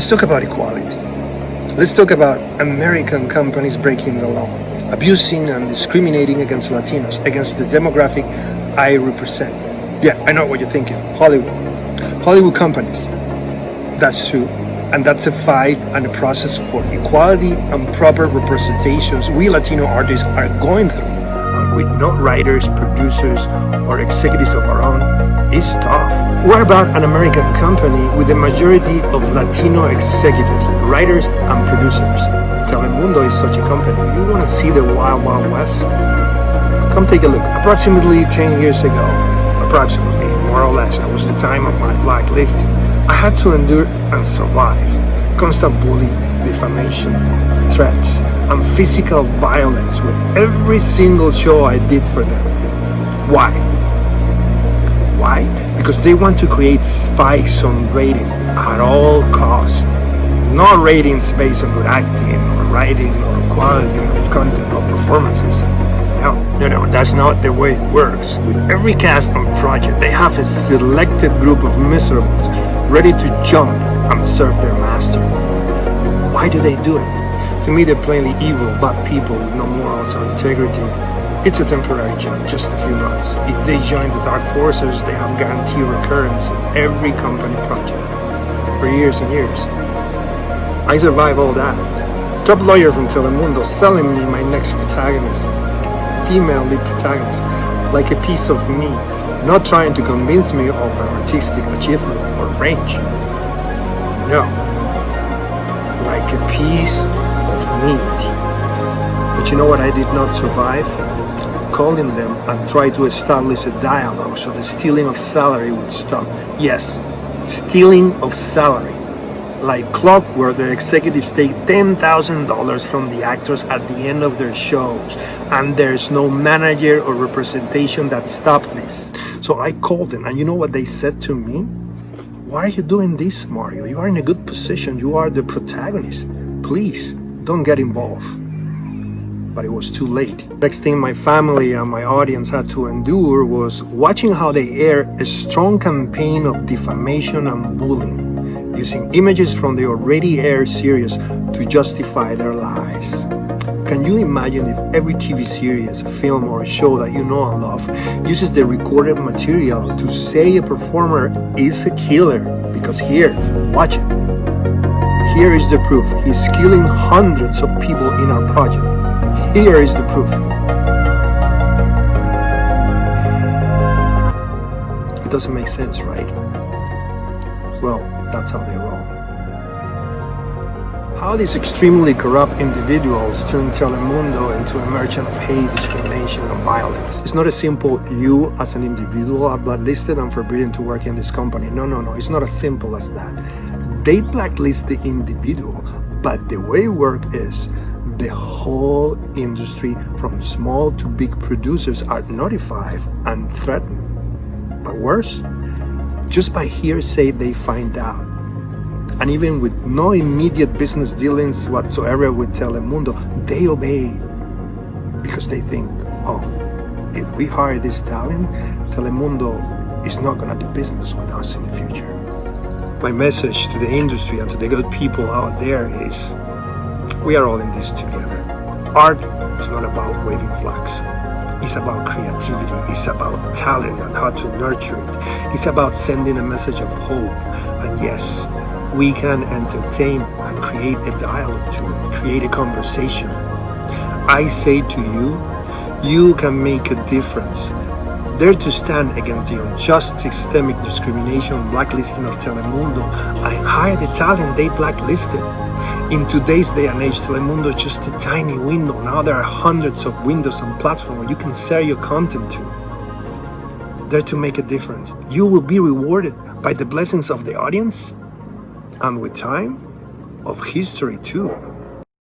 Let's talk about equality. Let's talk about American companies breaking the law, abusing and discriminating against Latinos, against the demographic I represent. Yeah, I know what you're thinking. Hollywood companies. That's true. And that's a fight and a process for equality and proper representations we Latino artists are going through. And with no writers, producers, or executives of our own, it's tough. What about an American company with a majority of Latino executives, writers, and producers? Telemundo is such a company. You want to see the wild, wild west? Come take a look. Approximately 10 years ago, more or less, that was the time of my blacklisting, I had to endure and survive constant bullying, defamation, threats, and physical violence with every single show I did for them. Why? Why? Because they want to create spikes on rating at all costs. Not ratings based on good acting or writing or quality of content or performances. No, that's not the way it works. With every cast and project, they have a selected group of miserables ready to jump and serve their master. Why do they do it? To me, they're plainly evil, bad people with no morals or integrity. It's a temporary job, just a few months. If they join the dark forces, they have guaranteed recurrence in every company project for years and years. I survived all that. Top lawyer from Telemundo selling me my next protagonist, female lead protagonist, like a piece of me, not trying to convince me of an artistic achievement or range. No, like a piece of meat. But you know what I did not survive? Calling them and try to establish a dialogue so the stealing of salary would stop. Yes, stealing of salary. Like clockwork, their executives take $10,000 from the actors at the end of their shows, and there's no manager or representation that stopped this. So I called them, and you know what they said to me? Why are you doing this, Mario? You are in a good position. You are the protagonist. Please, don't get involved. But it was too late. Next thing my family and my audience had to endure was watching how they air a strong campaign of defamation and bullying, using images from the already aired series to justify their lies. Can you imagine if every TV series, film, or show that you know and love uses the recorded material to say a performer is a killer? Because here, watch it. Here is the proof. He's killing hundreds of people in our project. Here is the proof. It doesn't make sense, right? Well, that's how they roll. How these extremely corrupt individuals turn Telemundo into a merchant of hate, discrimination, and violence. It's not a simple you as an individual are blacklisted and forbidden to work in this company. No. It's not as simple as that. They blacklist the individual, but the way it works is the whole industry, from small to big producers, are notified and threatened. But worse, just by hearsay they find out. And even with no immediate business dealings whatsoever with Telemundo, they obey because they think, oh, if we hire this talent, Telemundo is not going to do business with us in the future. My message to the industry and to the good people out there is, we are all in this together. Art is not about waving flags. It's about creativity. It's about talent and how to nurture it. It's about sending a message of hope. And yes, we can entertain and create a dialogue to it, create a conversation. I say to you, you can make a difference. Dare to stand against the unjust systemic discrimination and blacklisting of Telemundo and hire the talent they blacklisted. In today's day and age, Telemundo is just a tiny window. Now there are hundreds of windows and platforms where you can sell your content to. Dare to make a difference. You will be rewarded by the blessings of the audience, and with time, of history too.